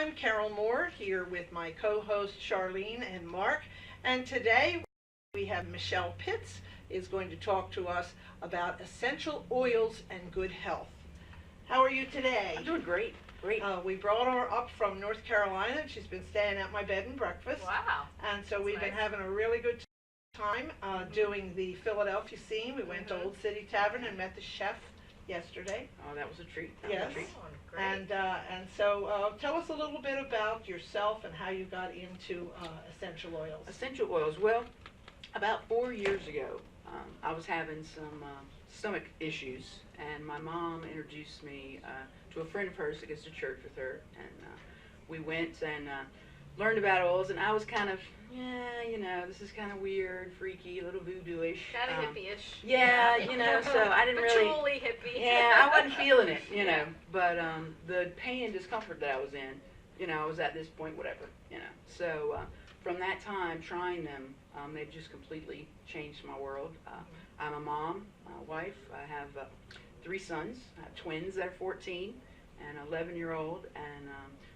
I'm Carole Moore here with my co-host Charlene and Mark, and today we have Michelle Pitts is going to talk to us about essential oils and good health. How are you today? I'm doing great. Great. We brought her up from North Carolina. She's been staying at my bed and breakfast. Wow. And so we've been having a really good time doing the Philadelphia scene. We went to Old City Tavern and met the chef yesterday. Oh, that was a treat. Yes. Great. And so tell us a little bit about yourself and how you got into essential oils. Essential oils. Well, about 4 years ago, I was having some stomach issues, and my mom introduced me to a friend of hers that goes to church with her, and we went and learned about oils, and I was kind of, this is kind of weird, freaky, a little voodoo-ish. Kind of hippie-ish. Yeah, so I didn't really. Patchouli hippie. Yeah, I wasn't feeling it, but the pain and discomfort that I was in, I was at this point, whatever, So from that time, trying them, they've just completely changed my world. I'm a mom, a wife. I have 3 sons. I have twins that are 14 and an 11-year-old, and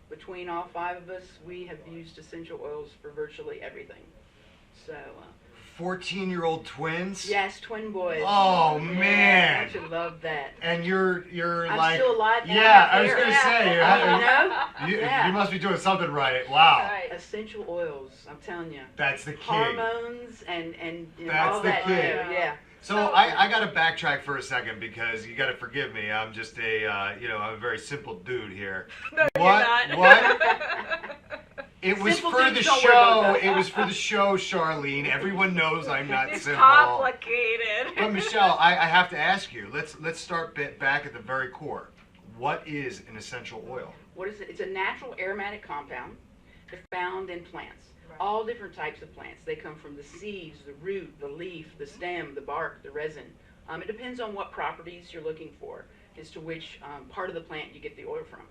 between all 5 of us, we have used essential oils for virtually everything. So. 14-year-old twins? Yes, twin boys. Oh yeah, man! I should love that. And you're I'm like, still alive. yeah, I was gonna say, Yeah. you must be doing something right. Wow. Right. Essential oils, I'm telling you. That's the key. Hormones and That's all the that. key. Yeah. So I got to backtrack for a second because you got to forgive me. I'm just I'm a very simple dude here. No, What? you're not. What? It was Simple for dudes the don't worry about show. that. It was for the show, Charlene. Everyone knows I'm not It's simple. complicated. But Michelle, I have to ask you. Let's start back at the very core. What is an essential oil? What is it? It's a natural aromatic compound. They're found in plants. Right. All different types of plants. They come from the seeds, the root, the leaf, the stem, the bark, the resin. It depends on what properties you're looking for as to which part of the plant you get the oil from.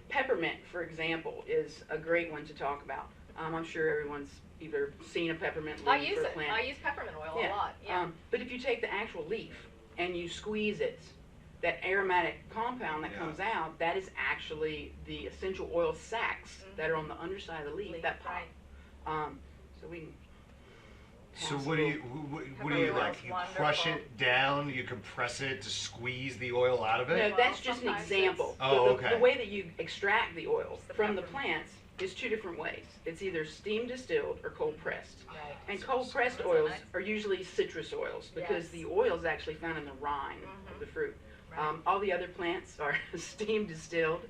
Peppermint, for example, is a great one to talk about. I'm sure everyone's either seen a peppermint leaf I use or it. plant. I use peppermint oil a lot. Yeah. But if you take the actual leaf and you squeeze it, that aromatic compound that comes out, that is actually the essential oil sacs that are on the underside of the leaf that pop. Right. So we. So what do you like? You crush it down, you compress it to squeeze the oil out of it? No, that's just an example. Oh, the, okay. The way that you extract the oils The from the peppermint. plants is 2 different ways. It's either steam distilled or cold pressed. Right. And cold pressed That's oils nice. are usually citrus oils because Yes. the oil is actually found in the rind of the fruit. Right. All the other plants are steam distilled,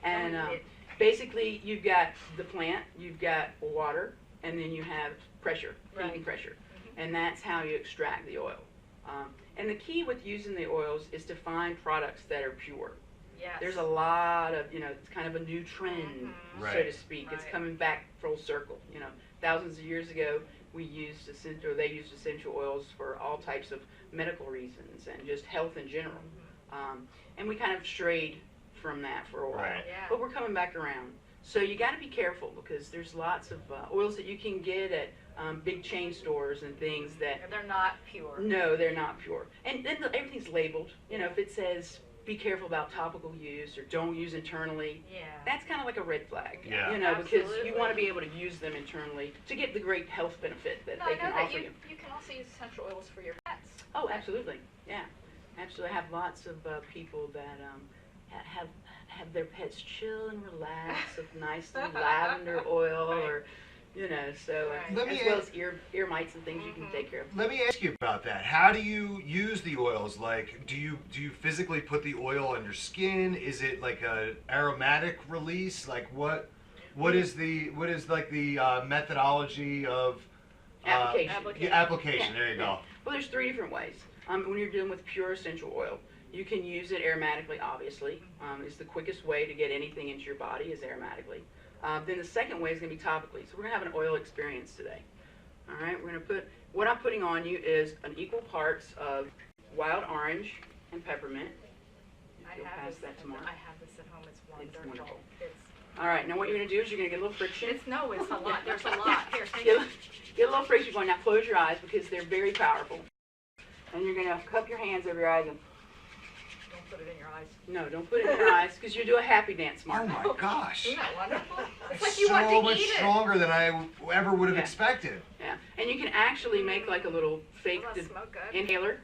and Don't eat it. basically you've got the plant, you've got water, and then you have pressure, heat and Right. pressure, and that's how you extract the oil. And the key with using the oils is to find products that are pure. Yes. There's a lot of, it's kind of a new trend, so Right. to speak. It's Right. coming back full circle. Thousands of years ago, they used essential oils for all types of medical reasons and just health in general. And we kind of strayed from that for a while. Right. Yeah. But we're coming back around. So you got to be careful because there's lots of oils that you can get at big chain stores and things that, They're not pure. no, they're not pure. And then everything's labeled. If it says be careful about topical use or don't use internally, Yeah. that's kind of like a red flag. Yeah. Because you Absolutely. want to be able to use them internally to get the great health benefit that No, they I know can that offer you. you can also use essential oils for your pets. Oh, absolutely. Yeah, absolutely. I have lots of people that have their pets chill and relax with nice lavender oil, Right. or so Right. Let me as well ask- as ear mites and things you can take care of. Let me ask you about that. How do you use the oils? Like, do you physically put the oil on your skin? Is it like a aromatic release? Like what is the methodology of Application. Yeah, application. Yeah, There you yeah. go. Well, there's 3 different ways. When you're dealing with pure essential oil, you can use it aromatically, obviously. It's the quickest way to get anything into your body is aromatically. Then the second way is going to be topically. So we're going to have an oil experience today. All right, we're going to put, what I'm putting on you is an equal parts of wild orange and peppermint. You'll pass that tomorrow. I have this at home. It's wonderful. wonderful. It's All right, now what you're going to do is you're going to get a little friction. it's a lot. There's a lot. Here, take Get, it. get a little friction going. Now close your eyes because they're very powerful. And you're going to cup your hands over your eyes and put it in your eyes. No, don't put it in your eyes because you do a happy dance, Mark. Oh my gosh. Isn't that wonderful? It's It's like you so want to much eat it. stronger than I ever would have Yeah. expected. Yeah, and you can actually make like a little fake Well, that smelled good. inhaler,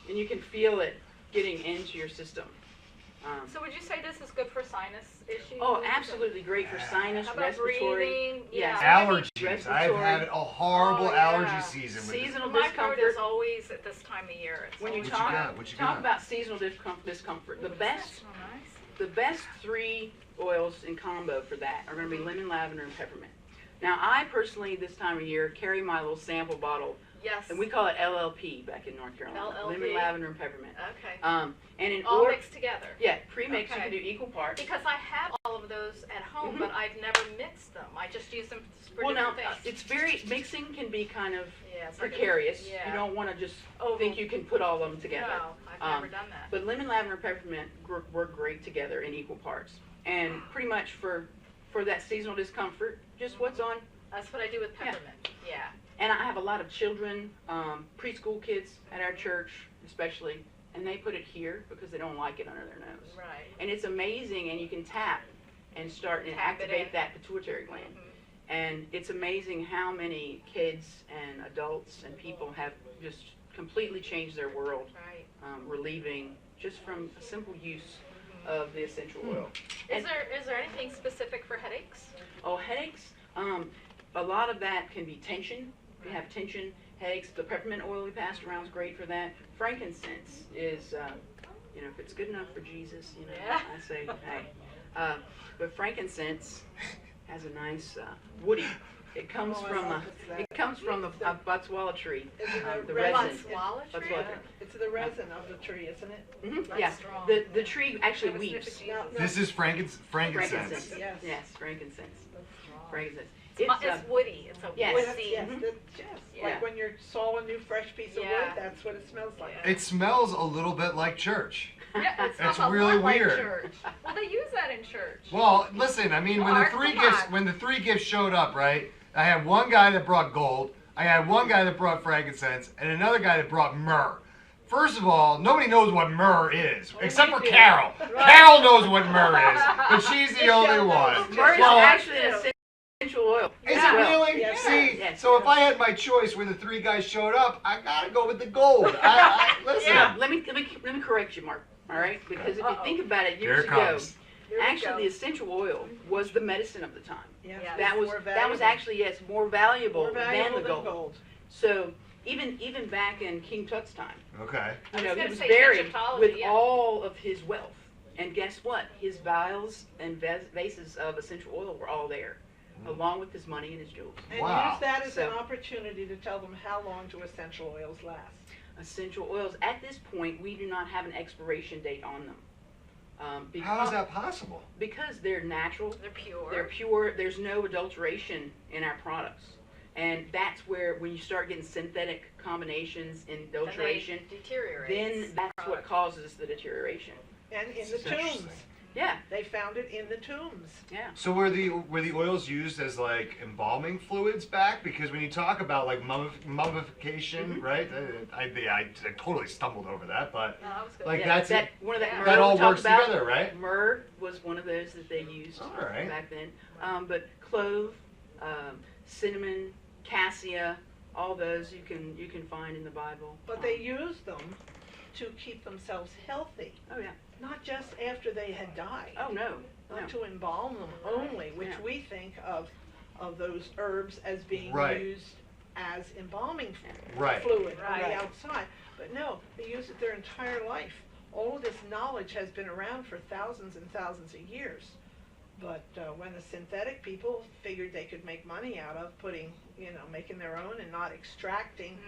and you can feel it getting into your system. So would you say this is good for sinus issues? Oh, absolutely great for sinus, How about respiratory. breathing? Yes. Yeah. Allergies. I've had a horrible Oh, yeah. allergy season with Seasonal My throat discomfort. is always at this time of year. It's When you always What you talk, got? What you talk got? about seasonal discomfort, the Ooh, best that smell nice. The best 3 oils in combo for that are going to be lemon, lavender, and peppermint. Now, I personally, this time of year, carry my little sample bottle, Yes. and we call it LLP back in North Carolina. LLP. Lemon, lavender, and peppermint. Okay. And in All order, mixed together. yeah, pre-mix, Okay. you can do equal parts. Because I have all of those at home, Mhm. but I've never mixed them. I just use them for Well, now, different things. it's very, mixing can be kind of Yeah, it's like a- precarious. yeah. You don't want to just Over- think you can put all of them together. No, I've Um, never done that. But lemon, lavender, and peppermint work great together in equal parts. And pretty much for that seasonal discomfort, just what's on. That's what I do with Yeah. peppermint. Yeah. And I have a lot of children, preschool kids at our church especially, and they put it here because they don't like it under their nose. Right. And it's amazing, and you can tap and start and Tap it activate in. that pituitary gland. Mhm. And it's amazing how many kids and adults and people have just completely changed their world, Right. relieving just from a simple use of the essential oil. Is there anything specific for headaches? Oh, headaches. A lot of that can be tension. If you have tension, headaches, the peppermint oil we passed around is great for that. Frankincense is, if it's good enough for Jesus, Yeah. I say, hey. But frankincense has a nice woody. It comes Oh, I from love that. it comes from the Butzwalla tree, Is it the resin? resin. Butzwalla tree? Butzwalla tree. It's the resin of the tree, isn't it? Mm-hmm. That's Yeah, strong. the tree actually Have a sniff weeps. of Jesus. No, no. This is frankincense. Frankincense. Yes. Yes, frankincense. That's strong. Frankincense. It's woody. It's a yes. Yes, woody. yes, Mhm. yes. Yeah. Like when you saw a new fresh piece of Yeah. wood, that's what it smells like. Yeah. It smells a little bit like church. Yeah, it smells It's a really lot like weird. church. Well, they use that in church. Well, listen, I mean, when the Mark, three come gifts on. when the 3 gifts showed up, right? I had one guy that brought gold, I had one guy that brought frankincense, and another guy that brought myrrh. First of all, nobody knows what myrrh is, Only except we for do. Carol. Right. Carol knows what myrrh is, but she's the only Michelle one. knows. Myrrh is Well, actually an essential oil. Is as it well. really? Yes. See, Yes. so if I had my choice when the 3 guys showed up, I gotta go with the gold. Listen. Yeah, let me correct you, Mark. All right, because if you Uh-oh. think about it, Here years it ago, comes. Here we actually go. the essential oil was the medicine of the time. Yes, Yeah. it's That was more that was valuable. actually more valuable, more valuable than the gold. So even back in King Tut's time, Okay. I was he gonna was say buried Egyptology, with yeah. all of his wealth. And guess what? His vials and vases of essential oil were all there, along with his money and his jewels. And Wow. use that as an So- opportunity to tell them how long do essential oils last. Essential oils. At this point, we do not have an expiration date on them. Because, How is that possible? Because they're natural. They're pure. They're pure. There's no adulteration in our products. And that's where, when you start getting synthetic combinations and And adulteration, they deteriorate. then that's what causes the deterioration. And in the That's interesting. tombs. Yeah, They found it in the tombs. yeah. So were the oils used as like embalming fluids back? Because when you talk about like mummification, Mhm. right? I totally stumbled over that, but No, that was good. Like, Yeah, that's that, it. one of that Yeah. myrrh that we all talked works about. together, right? Myrrh was one of those that they used All right. back then. But clove, cinnamon, cassia, all those you can find in the Bible. But they used them to keep themselves healthy, Oh yeah. not just after they had died. Oh no. Not No. to embalm them only, which Yeah. we think of those herbs as being Right. used as embalming Right. fluid on Right. the outside. But no, they use it their entire life. All of this knowledge has been around for thousands and thousands of years. But when the synthetic people figured they could make money out of putting, making their own and not extracting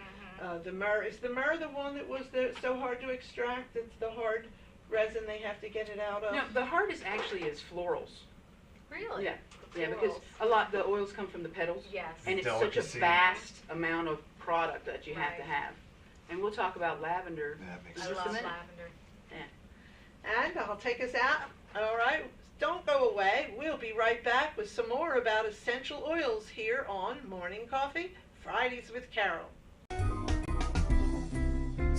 Mhm. the myrrh. Is the myrrh the one that was so hard to extract? It's the hard resin they have to get it out of? No, the hardest actually is florals. Really? Yeah. Yeah, because the oils come from the petals. Yes. And it's Delicacy. such a vast amount of product that you have to Right. have. And we'll talk about lavender. That makes I in sense. just a love minute. lavender. And I'll take us out. All right. Don't go away. We'll be right back with some more about essential oils here on Morning Coffee, Fridays with Carole.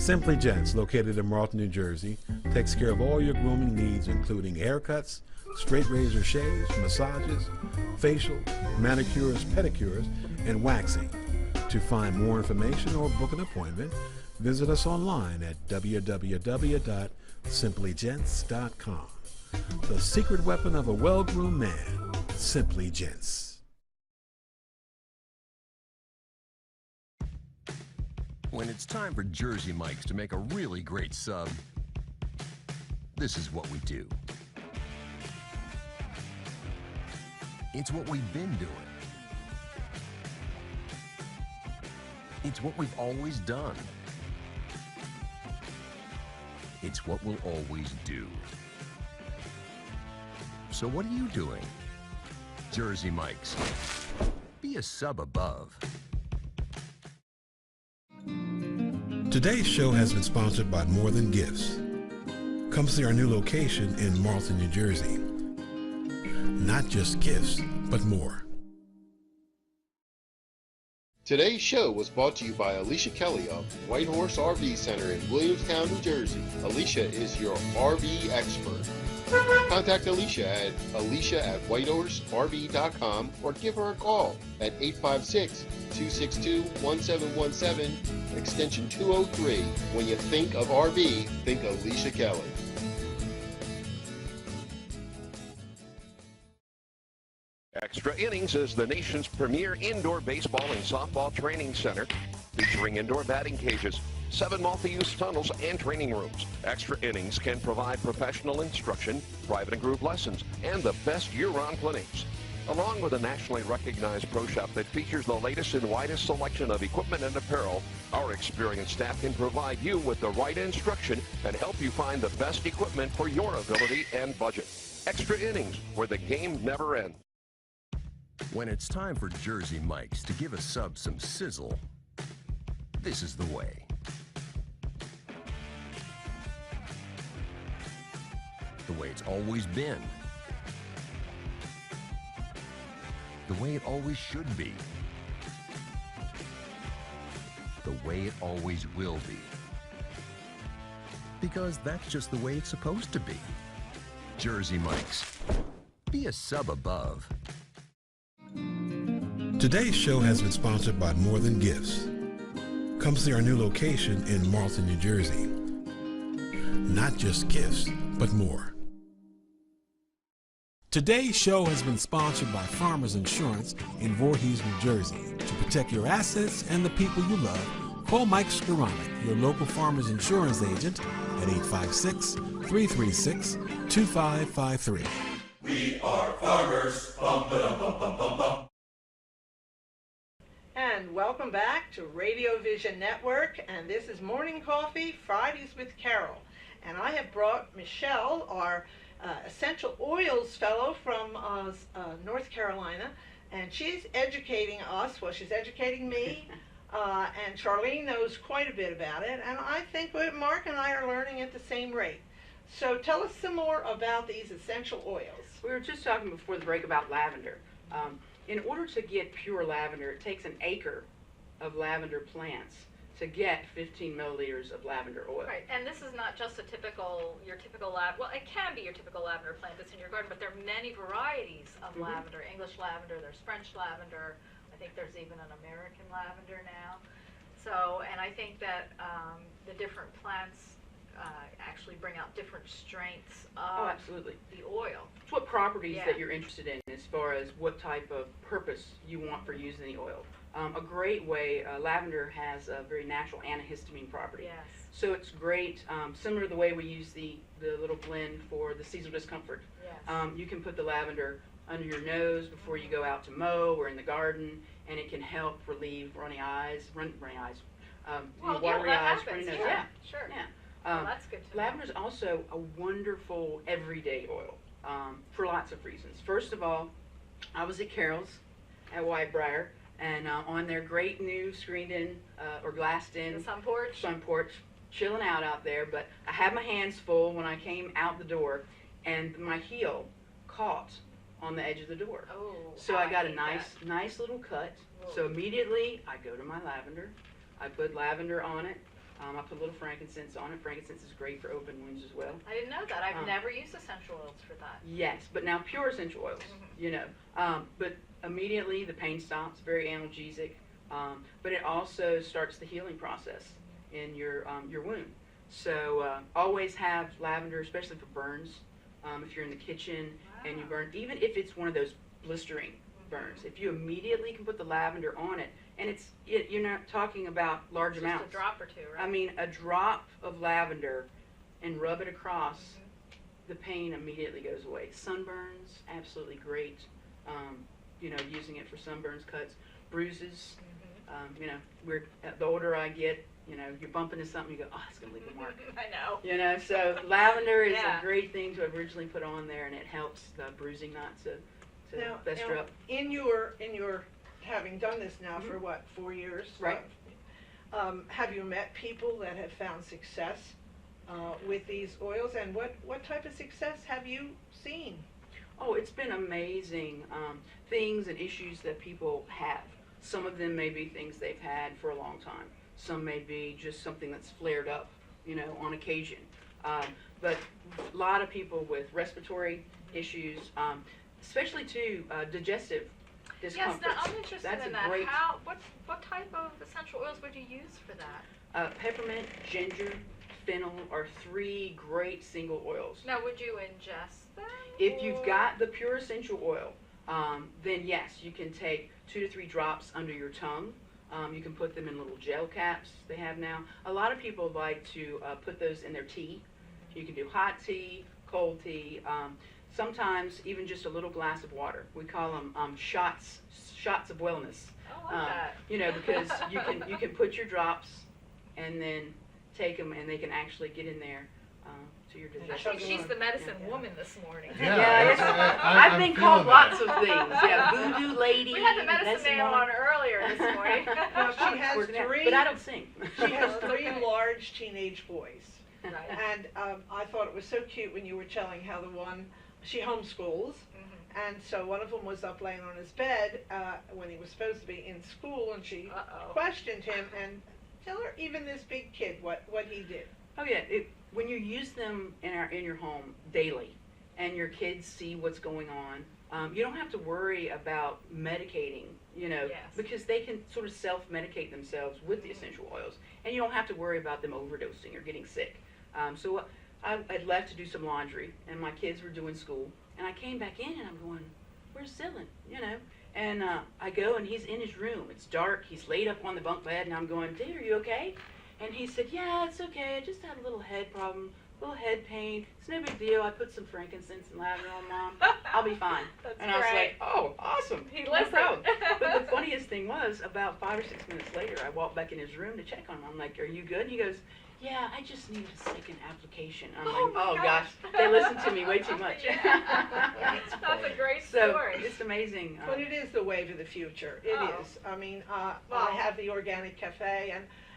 Simply Gents, located in Marlton, New Jersey, takes care of all your grooming needs, including haircuts, straight razor shaves, massages, facial, manicures, pedicures, and waxing. To find more information or book an appointment, visit us online at www.simplygents.com. The secret weapon of a well-groomed man, Simply Gents. When it's time for Jersey Mike's to make a really great sub, this is what we do. It's what we've been doing. It's what we've always done. It's what we'll always do. So what are you doing? Jersey Mike's. Be a sub above. Today's show has been sponsored by More Than Gifts. Come see our new location in Marlton, New Jersey. Not just gifts, but more. Today's show was brought to you by Alicia Kelly of White Horse RV Center in Williamstown, New Jersey. Alicia is your RV expert. Contact Alicia at whitehorserv.com or give her a call at 856-262-1717, extension 203. When you think of RV, think Alicia Kelly. Extra Innings is the nation's premier indoor baseball and softball training center, featuring indoor batting cages, 7 multi-use tunnels, and training rooms. Extra Innings can provide professional instruction, private and group lessons, and the best year-round clinics. Along with a nationally recognized pro shop that features the latest and widest selection of equipment and apparel, our experienced staff can provide you with the right instruction and help you find the best equipment for your ability and budget. Extra Innings, where the game never ends. When it's time for Jersey Mike's to give a sub some sizzle, this is the way. The way it's always been. The way it always should be. The way it always will be. Because that's just the way it's supposed to be. Jersey Mike's. Be a sub above. Today's show has been sponsored by More Than Gifts. Come see our new location in Marlton, New Jersey. Not just gifts, but more. Today's show has been sponsored by Farmers Insurance in Voorhees, New Jersey. To protect your assets and the people you love, call Mike Skoranek, your local Farmers Insurance agent, at 856-336-2553. We are farmers. Bum, ba-dum, bum, bum, bum, bum. And welcome back to Radio Vision Network, and this is Morning Coffee, Fridays with Carole. And I have brought Michelle, our essential oils fellow from North Carolina, and she's educating us, well, she's educating me, and Charlene knows quite a bit about it, and I think Mark and I are learning at the same rate. So tell us some more about these essential oils. We were just talking before the break about lavender. In order to get pure lavender, it takes an acre of lavender plants to get 15 milliliters of lavender oil. Right, and this is not just your typical well, it can be your typical lavender plant that's in your garden, but there are many varieties of lavender. English lavender, there's French lavender, I think there's even an American lavender now. So, and I think that the different plants actually bring out different strengths of absolutely. The oil. It's what properties that you're interested in as far as what type of purpose you want for using the oil. A great way, lavender has a very natural antihistamine property. Yes. So it's great, similar to the way we use the little blend for the seasonal discomfort. Yes. You can put the lavender under your nose before you go out to mow or in the garden, and it can help relieve watery eyes, runny eyes, runny nose. Yeah, sure. Yeah. Well, that's good to know. Lavender is also a wonderful everyday oil for lots of reasons. First of all, I was at Carole's at Whitebriar, and on their great new screened-in or glassed-in sun porch, chilling out there. But I had my hands full when I came out the door, and my heel caught on the edge of the door. Oh, so I got a nice little cut. Whoa. So immediately I go to my lavender. I put lavender on it. I put a little frankincense on it. Frankincense is great for open wounds as well. I didn't know that. I've never used essential oils for that. Yes, but now pure essential oils, you know. But immediately the pain stops, very analgesic. But it also starts the healing process in your wound. So always have lavender, especially for burns. If you're in the kitchen and you burn, even if it's one of those blistering burns, if you immediately can put the lavender on it, and you're not talking about large amounts. Just a drop or two, right? I mean, a drop of lavender and rub it across, the pain immediately goes away. Sunburns, absolutely great. You know, using it for sunburns, cuts, bruises. You know, the older I get, you know, you bump into something, you go, oh, it's going to leave a mark. I know. You know, so lavender is a great thing to originally put on there, and it helps the bruising not to fester up. In your having done this now for what, 4 years? Right. Have you met people that have found success with these oils, and what type of success have you seen? Oh, it's been amazing. Things and issues that people have. Some of them may be things they've had for a long time. Some may be just something that's flared up, you know, on occasion. But a lot of people with respiratory issues, especially too digestive discomfort. Yes, now I'm interested That's in a that. great. What type of essential oils would you use for that? Peppermint, ginger, fennel are 3 great single oils. Now, would you ingest them? If you've got the pure essential oil, then yes, you can take 2 to 3 drops under your tongue. You can put them in little gel caps they have now. A lot of people like to put those in their tea. You can do hot tea, cold tea, sometimes even just a little glass of water. We call them shots of wellness. I like that. You know, because you can put your drops and then take them, and they can actually get in there to your I digestion. think she's the medicine woman this morning. I've been called lots of things. Yeah, voodoo lady. We had the medicine man on earlier this morning. Well, she has 3. But I don't sing. She has 3 large teenage boys. Right. And I thought it was so cute when you were telling how the one, she homeschools, and so one of them was up laying on his bed when he was supposed to be in school, and she questioned him, and tell her, even this big kid, what he did. Oh yeah, when you use them in your home daily, and your kids see what's going on, you don't have to worry about medicating, you know, because they can sort of self-medicate themselves with the essential oils, and you don't have to worry about them overdosing or getting sick. So I'd left to do some laundry, and my kids were doing school, and I came back in, and I'm going, where's Dylan, you know? And I go, and he's in his room. It's dark. He's laid up on the bunk bed, and I'm going, Dad, are you okay? And he said, yeah, it's okay. I just had a little head problem, a little head pain. It's no big deal. I put some frankincense and lavender on, Mom. I'll be fine. That's I was like, oh, awesome. He No listened. problem. But the funniest thing was, about 5 or 6 minutes later, I walked back in his room to check on him. I'm like, are you good? And he goes, yeah, I just need a second application. I'm like, oh gosh, they listen to me way too much. That's a great So story. it's amazing. But it is the wave of the future. It is. I mean, I have the organic cafe,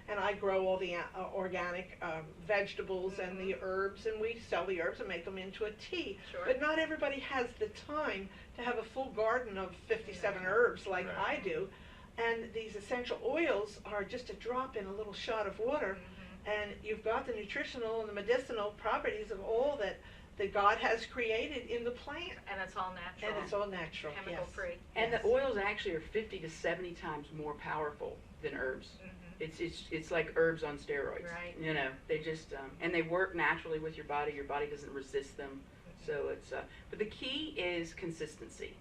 and I grow all the organic vegetables and the herbs, and we sell the herbs and make them into a tea. Sure. But not everybody has the time to have a full garden of 57 herbs like I do. And these essential oils are just a drop in a little shot of water, and you've got the nutritional and the medicinal properties of all that God has created in the plant. And it's all natural. And it's all natural, chemical free. And the oils actually are 50 to 70 times more powerful than herbs. It's like herbs on steroids. Right. You know, they just and they work naturally with your body. Your body doesn't resist them. So it's but the key is consistency.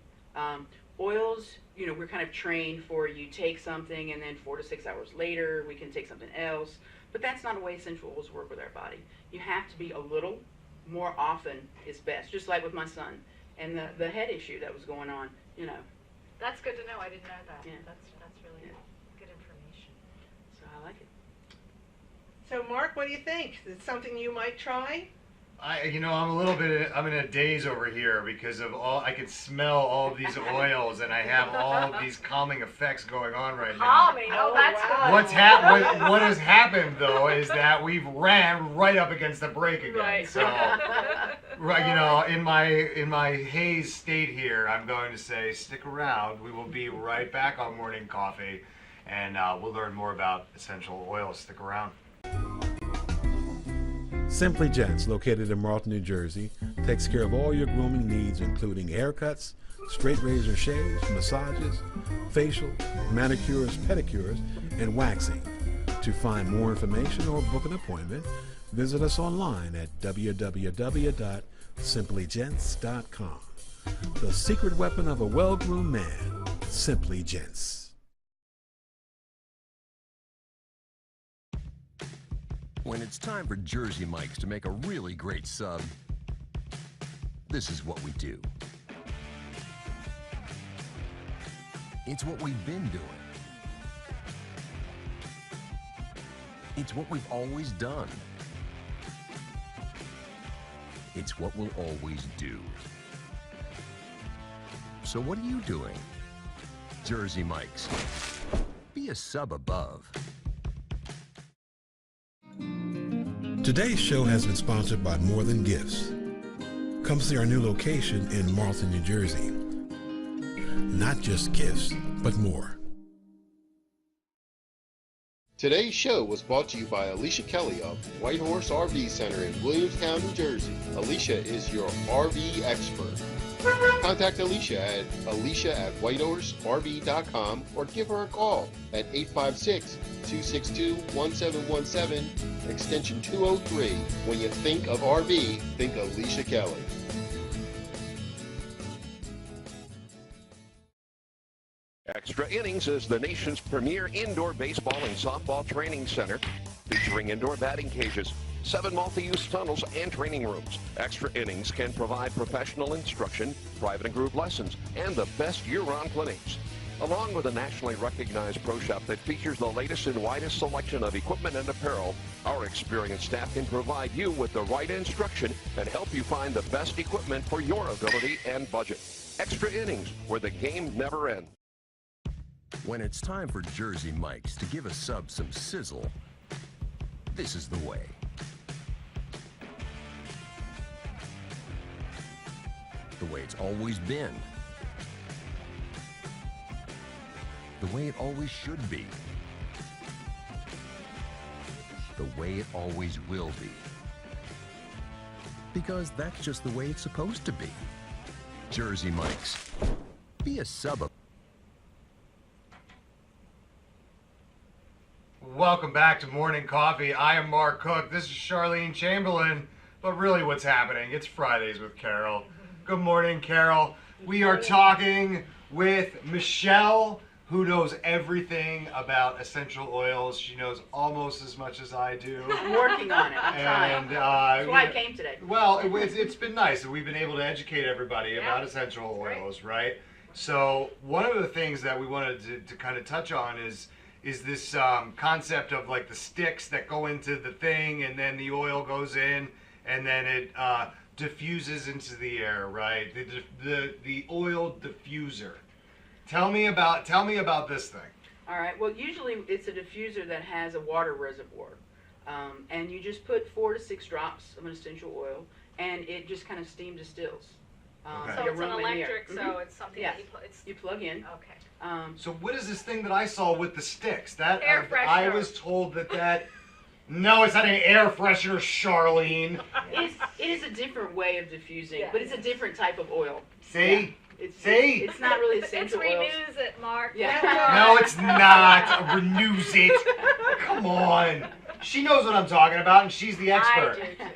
Oils, you know, we're kind of trained for you take something and then 4 to 6 hours later we can take something else. But that's not the way essential oils work with our body. You have to be a little more often is best. Just like with my son and the head issue that was going on. You know. That's good to know. I didn't know that. Yeah. That's really good information. So I like it. So Mark, what do you think? Is it something you might try? I'm in a daze over here because of I can smell all of these oils, and I have all of these calming effects going on right now. Calming. Oh, that's good. What has happened though is that we've ran right up against the break again. Right. So, in my haze state here, I'm going to say stick around. We will be right back on Morning Coffee, and we'll learn more about essential oils. Stick around. Simply Gents, located in Marlton, New Jersey, takes care of all your grooming needs, including haircuts, straight razor shaves, massages, facial, manicures, pedicures, and waxing. To find more information or book an appointment, visit us online at www.simplygents.com. The secret weapon of a well-groomed man, Simply Gents. When it's time for Jersey Mike's to make a really great sub, this is what we do. It's what we've been doing. It's what we've always done. It's what we'll always do. So what are you doing? Jersey Mike's. Be a sub above. Today's show has been sponsored by More Than Gifts. Come see our new location in Marlton, New Jersey. Not just gifts, but more. Today's show was brought to you by Alicia Kelly of White Horse RV Center in Williamstown, New Jersey. Alicia is your RV expert. Contact Alicia at whitehorserv.com or give her a call at 856-262-1717, extension 203. When you think of RV, think Alicia Kelly. Extra Innings is the nation's premier indoor baseball and softball training center, featuring indoor batting cages, 7 multi-use tunnels, and training rooms. Extra Innings can provide professional instruction, private and group lessons, and the best year-round clinics. Along with a nationally recognized pro shop that features the latest and widest selection of equipment and apparel, our experienced staff can provide you with the right instruction and help you find the best equipment for your ability and budget. Extra Innings, where the game never ends. When it's time for Jersey Mike's to give a sub some sizzle, this is the way. The way it's always been. The way it always should be. The way it always will be. Because that's just the way it's supposed to be. Jersey Mike's. Be a sub. Welcome back to Morning Coffee. I am Mark Cook. This is Charlene Chamberlain. But really what's happening, it's Fridays with Carole. Good morning, Carole. We are talking with Michelle, who knows everything about essential oils. She knows almost as much as I do. I'm working on it. I'm trying. That's why I came today. Well, it's been nice. We've been able to educate everybody about essential oils, right? So one of the things that we wanted to kind of touch on is this concept of like the sticks that go into the thing, and then the oil goes in, and then it diffuses into the air, right? The oil diffuser. Tell me about this thing. All right. Well, usually it's a diffuser that has a water reservoir, and you just put 4 to 6 drops of an essential oil, and it just kind of steam distills. So it's an electric, so it's something that you plug in. Okay. So what is this thing that I saw with the sticks? That air freshener. I was told that. No, it's not an air freshener, Charlene. It is a different way of diffusing, but it's a different type of oil. See? Yeah. See? It's not really essential It oils. renews it, Mark. Yeah. No, it's not. It renews it. Come on. She knows what I'm talking about, and she's the expert. I do too.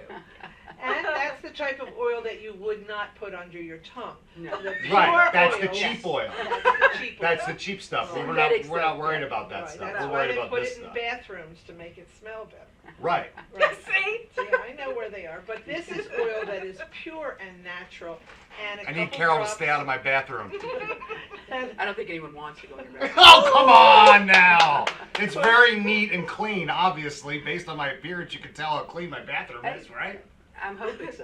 And that's the type of oil that you would not put under your tongue. No. The Right, that's oil, the cheap oil. That's the cheap oil. That's the cheap stuff. We're not worried about that Right, stuff. that's We're why worried they about put this it in stuff. bathrooms to make it smell better. Right. Right. See? Yeah, I know where they are. But this is oil that is pure and natural. And I need Carole to stay out of my bathroom. I don't think anyone wants to go in your bathroom. Oh, come on now. It's very neat and clean, obviously. Based on my appearance, you can tell how clean my bathroom is, right? I'm hoping so.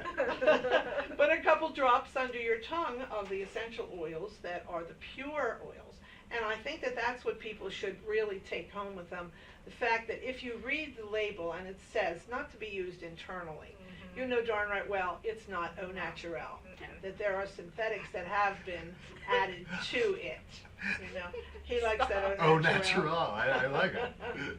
But a couple drops under your tongue of the essential oils that are the pure oils. And I think that that's what people should really take home with them. The fact that if you read the label and it says not to be used internally, you know darn right well it's not au naturel. That there are synthetics that have been added to it. You know, he likes that au Oh, naturel. natural. I like it.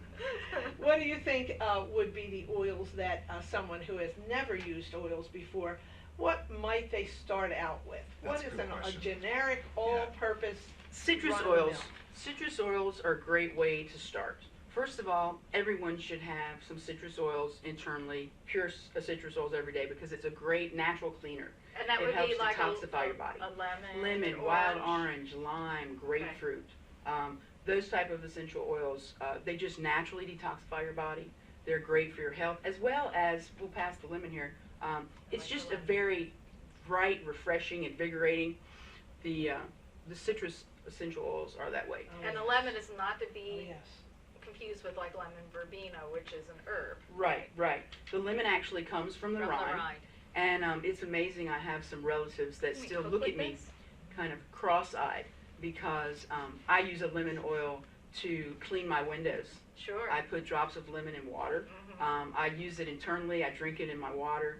What do you think would be the oils that someone who has never used oils before, what might they start out with? That's What a is good a question. generic, all-purpose Citrus run-of-the-mill? oils. Citrus oils are a great way to start. First of all, everyone should have some citrus oils internally, pure citrus oils every day, because it's a great natural cleaner. And that It would helps be like detoxify your body. a lemon, Lemon, wild orange, lime, grapefruit. Those type of essential oils, they just naturally detoxify your body. They're great for your health, as well as, we'll pass the lemon here, it's just a very bright, refreshing, invigorating. The citrus essential oils are that way. And the lemon is not to Oh, be yes. confused with like lemon verbena, which is an herb. Right. The lemon actually comes from the From the rind. rind. And it's amazing, I have some relatives that Can we still cook look with at me this? kind of cross-eyed because I use a lemon oil to clean my windows. Sure. I put drops of lemon in water. I use it internally. I drink it in my water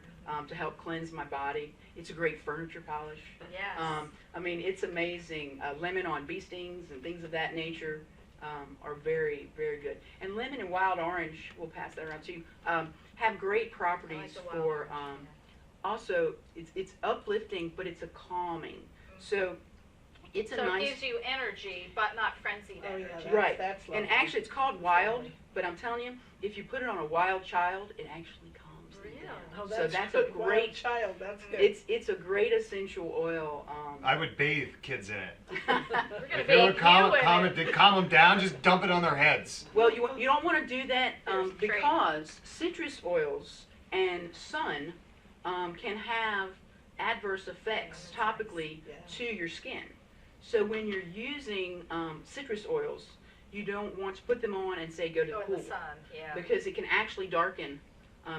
to help cleanse my body. It's a great furniture polish. Yes. I mean, it's amazing. Lemon on bee stings and things of that nature are very, very good. And lemon and wild orange, we'll pass that around too, have great properties the wild for, orange, yeah. also, it's uplifting, but it's a calming. So it's a So it nice, gives you energy, but not frenzied Oh, yeah, energy. that's, right. That's And lovely. actually it's called wild, lovely. but I'm telling you, if you put it on a wild child, it actually calms them Really? down. Oh, So that's a good. Wild great, child. That's good. it's a great essential oil. I would bathe kids in it. We're gonna If it would bake calm you in it. them down, just dump it on their heads. Well, you don't want to do that There's trade. because citrus oils and sun can have adverse effects topically Yeah. to your skin. So when you're using citrus oils, you don't want to put them on and say go to Go the in the pool sun, yeah. because it can actually darken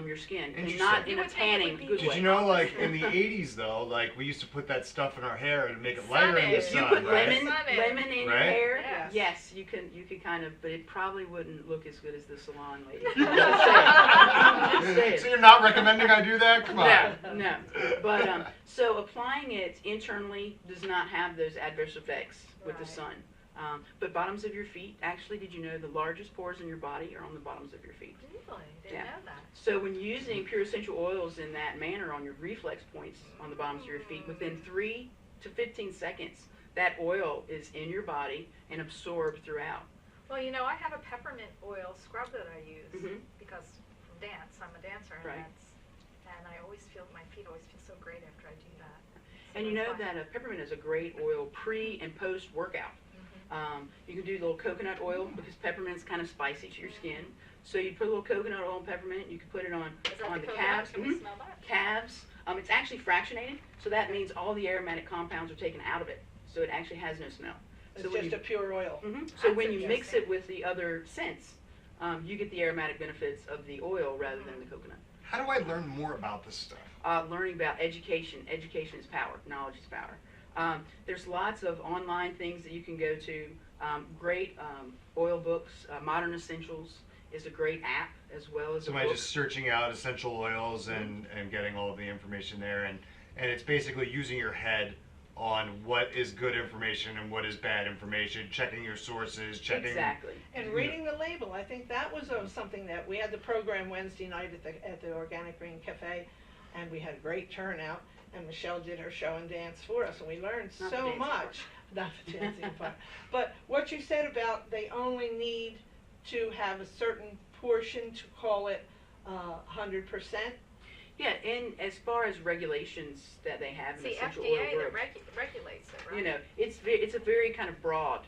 your skin and Interesting. not in You a would think it tanning would be- good Did way. you know, like, in the 80s, though, like, we used to put that stuff in our hair to make it lighter in the Sun You sun, put right? lemon in your Right? hair. Yes. Yes, you can kind of, but it probably wouldn't look as good as the salon lady. Just saying. So you're not recommending I do that? Come on. No. But so applying it internally does not have those adverse effects with the Right. sun. But bottoms of your feet, actually, did you know the largest pores in your body are on the bottoms of your feet? Really? Didn't Yeah. know that. So when using pure essential oils in that manner on your reflex points on the bottoms of your feet, within 3 to 15 seconds, that oil is in your body and absorbed throughout. Well, you know, I have a peppermint oil scrub that I use Mhm. because from dance, I'm a dancer, and Right. and I always feel my feet always feel so great after I do that. So And you know that's why- that peppermint is a great oil pre and post workout. You can do a little coconut oil because peppermint's kind of spicy to your skin. So you put a little coconut oil and peppermint. You can put it on Is that on the the coconut? calves. Can we smell that? Calves. It's actually fractionated, so that means all the aromatic compounds are taken out of it. So it actually has no smell. It's So when just you, a pure oil. So when That's you mix interesting. it with the other scents, you get the aromatic benefits of the oil rather than the coconut. How do I learn more about this stuff? Learning about education. Education is power. Knowledge is power. There's lots of online things that you can go to. Great oil books. Modern Essentials is a great app as well as So a am I book. just searching out essential oils and getting all of the information there? And it's basically using your head on what is good information and what is bad information, checking your sources, checking... Exactly. And reading the label. I think that was something that we had the program Wednesday night at the Organic Green Cafe, and we had a great turnout. And Michelle did her show and dance for us, and we learned Not the so dancing much. Not the dancing part. But what you said about they only need to have a certain portion to call it 100%. Yeah, and as far as regulations that they have in It's the essential FDA oil that groups, regulates it, right? you know, it's a very kind of broad,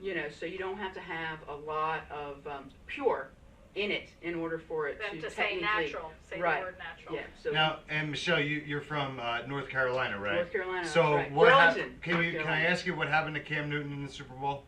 you know, so you don't have to have a lot of pure in it in order for it Then to to say technically natural, say right. the word natural. Yeah. So Now, and Michelle, you're from North Carolina, right? North Carolina. So that's right. what Burlington, can North I Carolina. ask you what happened to Cam Newton in the Super Bowl?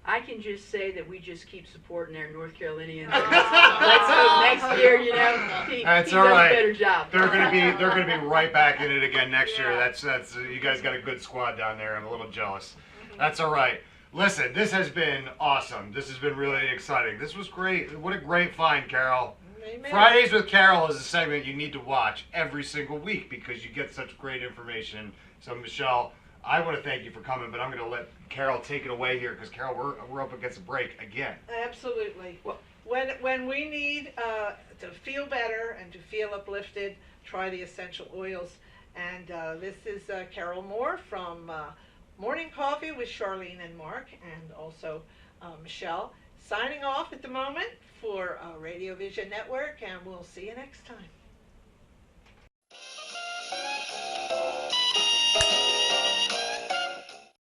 I can just say that we just keep supporting our North Carolinians. Oh. Let's hope next year, you know, he That's all all does right. a better job. They're gonna be right back in it again next year. Yeah. That's you guys got a good squad down there. I'm a little jealous. That's all right. Listen, this has been awesome. This has been really exciting. This was great. What a great find, Carole. Amen. Fridays with Carole is a segment you need to watch every single week because you get such great information. So, Michelle, I want to thank you for coming, but I'm going to let Carole take it away here because, Carole, we're up against a break again. Absolutely. When we need to feel better and to feel uplifted, try the essential oils. And this is Carole Moore from Morning Coffee with Charlene and Mark, and also Michelle, signing off at the moment for Radio Vision Network, and we'll see you next time.